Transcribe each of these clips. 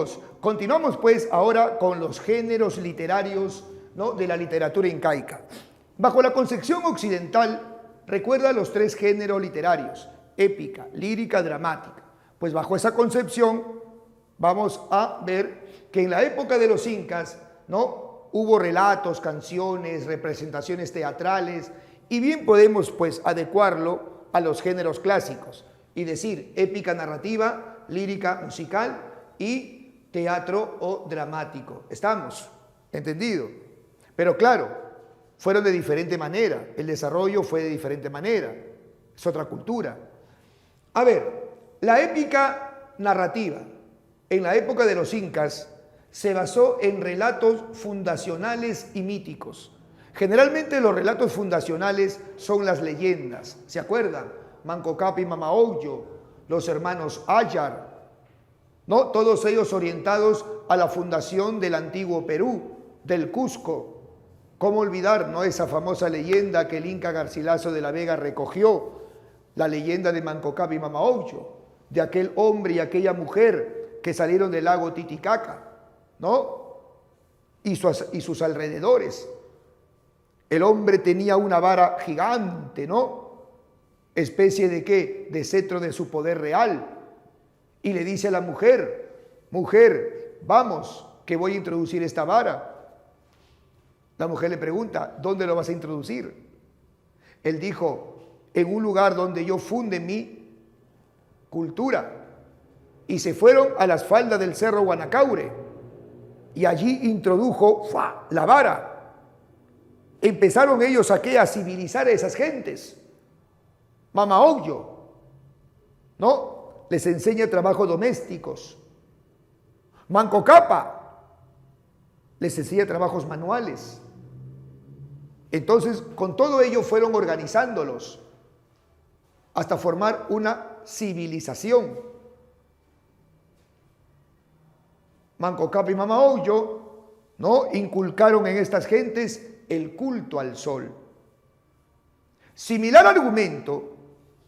amigos, continuamos pues ahora con los géneros literarios, ¿no?, de la literatura incaica. Bajo la concepción occidental, recuerda los tres géneros literarios: épica, lírica, dramática. Pues bajo esa concepción vamos a ver que en la época de los incas, ¿no?, hubo relatos, canciones, representaciones teatrales, y bien podemos pues adecuarlo a los géneros clásicos y decir épica narrativa, lírica musical y teatro o dramático. ¿Estamos? ¿Entendido? Pero claro, fueron de diferente manera, el desarrollo fue de diferente manera, es otra cultura. A ver, la épica narrativa en la época de los incas se basó en relatos fundacionales y míticos. Generalmente los relatos fundacionales son las leyendas, ¿se acuerdan? Manco Cápac y Mama Ocllo, los hermanos Ayar, ¿no? Todos ellos orientados a la fundación del antiguo Perú, del Cusco. ¿Cómo olvidar, no, esa famosa leyenda que el Inca Garcilaso de la Vega recogió, la leyenda de Manco Cápac y Mama Ocllo, de aquel hombre y aquella mujer que salieron del lago Titicaca, ¿no? Y sus alrededores. El hombre tenía una vara gigante, ¿no? Especie de ¿qué? De cetro de su poder real. Y le dice a la mujer: mujer, vamos, que voy a introducir esta vara. La mujer le pregunta: ¿dónde lo vas a introducir? Él dijo: en un lugar donde yo funde mi cultura. Y se fueron a las faldas del cerro Guanacaure y allí introdujo la vara. Empezaron ellos a civilizar a esas gentes. Mama Ocllo, ¿no?, les enseña trabajos domésticos. Manco Cápac les enseña trabajos manuales. Entonces, con todo ello fueron organizándolos hasta formar una civilización. Manco Cápac y Mama Ocllo, ¿no?, inculcaron en estas gentes el culto al sol. Similar argumento,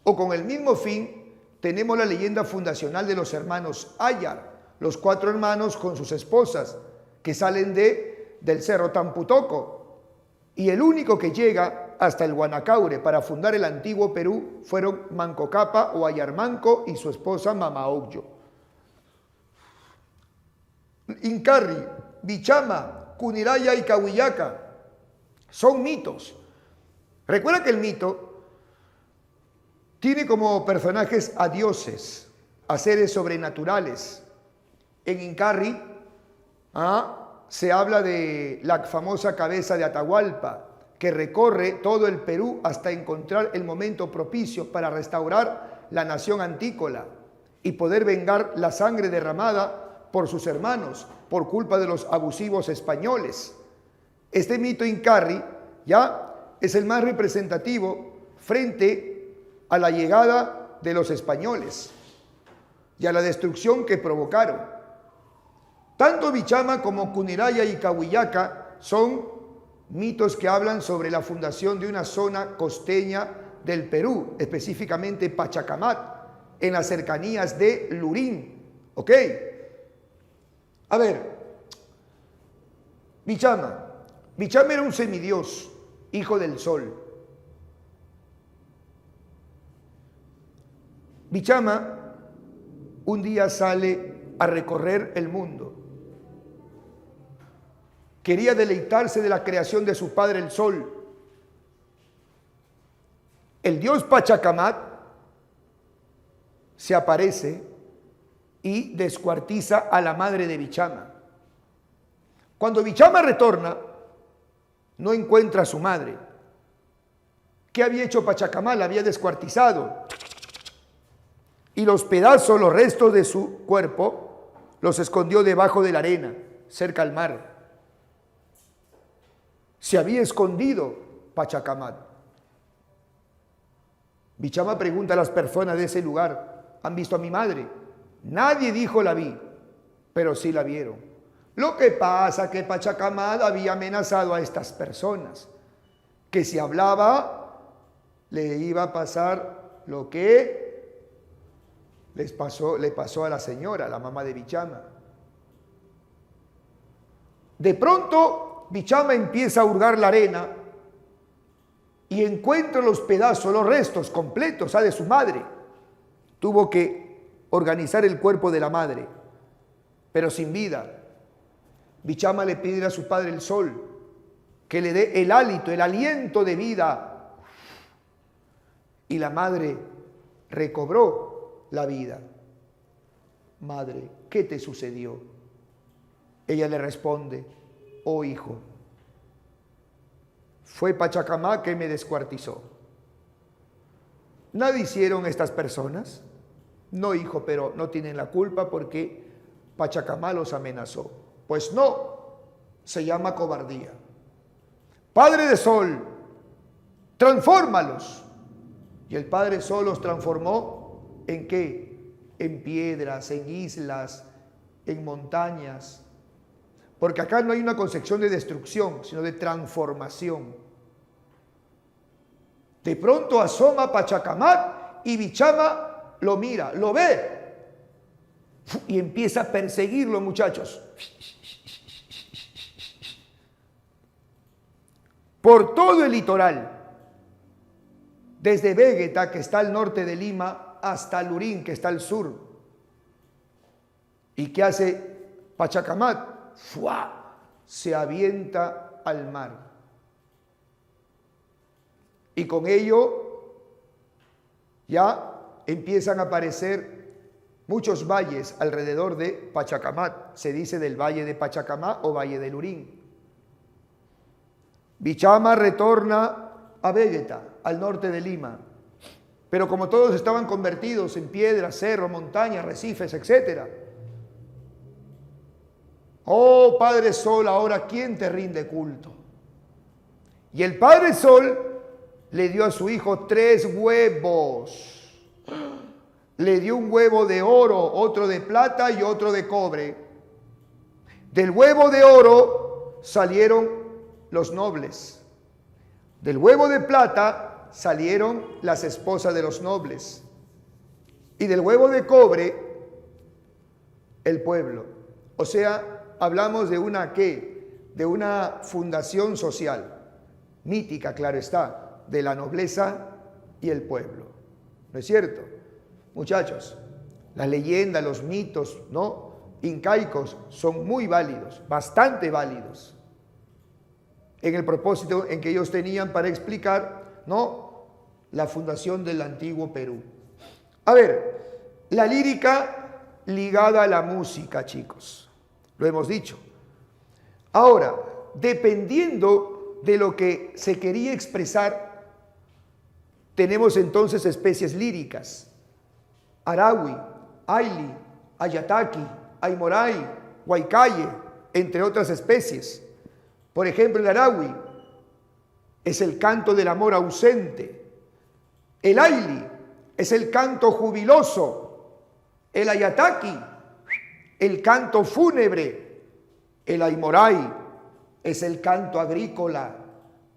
o con el mismo fin, tenemos la leyenda fundacional de los hermanos Ayar, los 4 hermanos con sus esposas, que salen del cerro Tamputoco, y el único que llega hasta el Guanacaure para fundar el antiguo Perú fueron Manco Cápac o Ayar Manco y su esposa Mama Ocllo. Incarri, Bichama, Cuniraya y Cahuillaca son mitos. Recuerda que el mito tiene como personajes a dioses, a seres sobrenaturales. En Incarri se habla de la famosa cabeza de Atahualpa, que recorre todo el Perú hasta encontrar el momento propicio para restaurar la nación antícola y poder vengar la sangre derramada por sus hermanos por culpa de los abusivos españoles. Este mito Incarri ya es el más representativo frente a la llegada de los españoles y a la destrucción que provocaron. Tanto Bichama como Cuniraya y Cahuillaca son mitos que hablan sobre la fundación de una zona costeña del Perú, específicamente Pachacamac, en las cercanías de Lurín. ¿Ok? A ver, Bichama era un semidios, hijo del sol. Bichama un día sale a recorrer el mundo. Quería deleitarse de la creación de su padre el sol. El dios Pachacamac se aparece y descuartiza a la madre de Bichama. Cuando Bichama retorna, no encuentra a su madre. ¿Qué había hecho Pachacamac? La había descuartizado. Y los pedazos, los restos de su cuerpo, los escondió debajo de la arena, cerca al mar. Se había escondido Pachacamac. Bichama pregunta a las personas de ese lugar: ¿han visto a mi madre? Nadie dijo la vi, pero sí la vieron. Lo que pasa es que Pachacamac había amenazado a estas personas, que si hablaba le iba a pasar lo que le pasó a la señora, la mamá de Bichama. De pronto, Bichama empieza a hurgar la arena y encuentra los pedazos, los restos completos de su madre. Tuvo que organizar el cuerpo de la madre, pero sin vida. Bichama le pide a su padre el sol que le dé el hálito, el aliento de vida. Y la madre recobró la vida. Madre, ¿qué te sucedió? Ella le responde, oh hijo, fue Pachacamá que me descuartizó. ¿Nada hicieron estas personas? No, hijo, pero no tienen la culpa porque Pachacamá los amenazó. Pues no, se llama cobardía. Padre de Sol, transfórmalos. Y el Padre Sol los transformó ¿en qué? En piedras, en islas, en montañas. Porque acá no hay una concepción de destrucción, sino de transformación. De pronto asoma Pachacamac y Bichama lo mira, lo ve y empieza a perseguirlo, muchachos. Por todo el litoral, desde Vegeta, que está al norte de Lima, hasta Lurín, que está al sur. ¿Y qué hace Pachacamac? ¡Fua! Se avienta al mar. Y con ello ya empiezan a aparecer muchos valles alrededor de Pachacamac. Se dice del valle de Pachacamac o valle de Lurín. Bichama retorna a Vegeta, al norte de Lima. Pero como todos estaban convertidos en piedras, cerro, montaña, arrecifes, etc. Oh Padre Sol, ahora ¿quién te rinde culto? Y el Padre Sol le dio a su hijo 3 huevos. Le dio un huevo de oro, otro de plata y otro de cobre. Del huevo de oro salieron los nobles. Del huevo de plata salieron las esposas de los nobles. Y del huevo de cobre, el pueblo. O sea, hablamos de una ¿qué? De una fundación social. Mítica, claro está, de la nobleza y el pueblo. ¿No es cierto? Muchachos, las leyendas, los mitos, ¿no?, incaicos son muy válidos, bastante válidos, en el propósito en que ellos tenían para explicar, ¿no?, la fundación del antiguo Perú. A ver, la lírica ligada a la música, chicos, lo hemos dicho. Ahora, dependiendo de lo que se quería expresar, tenemos entonces especies líricas: Araui, Aili, Ayataki, Aymoray, Huaycaye, entre otras especies. Por ejemplo, el Araui es el canto del amor ausente. El Aili es el canto jubiloso. El Ayataki, el canto fúnebre. El Aymoray es el canto agrícola.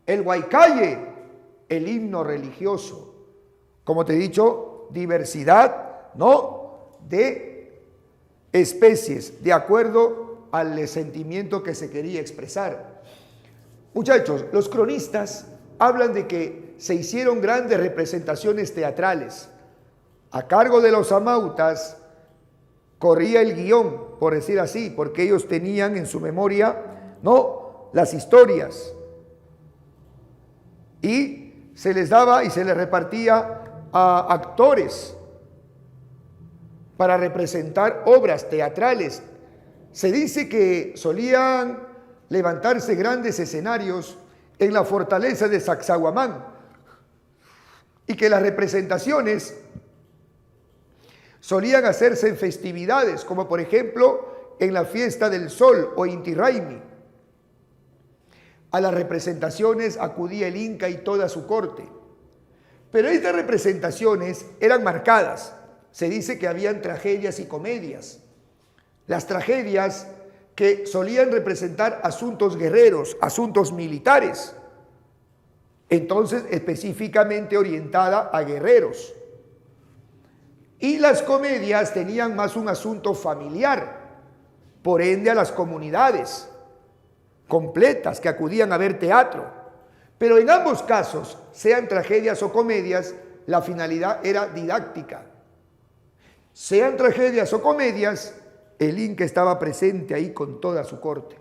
El Huaycaye, el himno religioso. Como te he dicho, diversidad, ¿no?, de especies, de acuerdo al sentimiento que se quería expresar. Muchachos, los cronistas hablan de que se hicieron grandes representaciones teatrales. A cargo de los amautas corría el guión, por decir así, porque ellos tenían en su memoria, ¿no?, las historias. Y se les daba y se les repartía a actores para representar obras teatrales. Se dice que solían levantarse grandes escenarios en la fortaleza de Sacsayhuamán y que las representaciones solían hacerse en festividades, como por ejemplo en la fiesta del Sol o Inti Raymi. A las representaciones acudía el Inca y toda su corte. Pero estas representaciones eran marcadas. Se dice que habían tragedias y comedias. Las tragedias que solían representar asuntos guerreros, asuntos militares, entonces específicamente orientada a guerreros. Y las comedias tenían más un asunto familiar, por ende a las comunidades. completas que acudían a ver teatro. Pero en ambos casos, sean tragedias o comedias, la finalidad era didáctica. Sean tragedias o comedias, el Inca estaba presente ahí con toda su corte.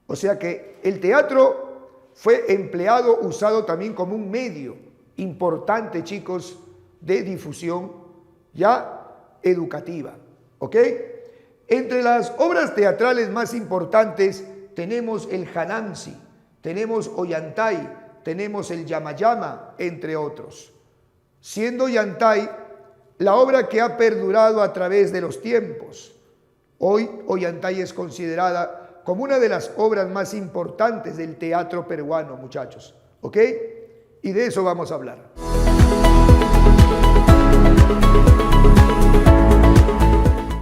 O sea que el teatro fue empleado, usado también como un medio importante, chicos, de difusión ya educativa. ¿Ok? Entre las obras teatrales más importantes tenemos el Janansi, tenemos Ollantay, tenemos el Yamayama, entre otros. Siendo Ollantay la obra que ha perdurado a través de los tiempos. Hoy Ollantay es considerada como una de las obras más importantes del teatro peruano, muchachos. ¿Ok? Y de eso vamos a hablar.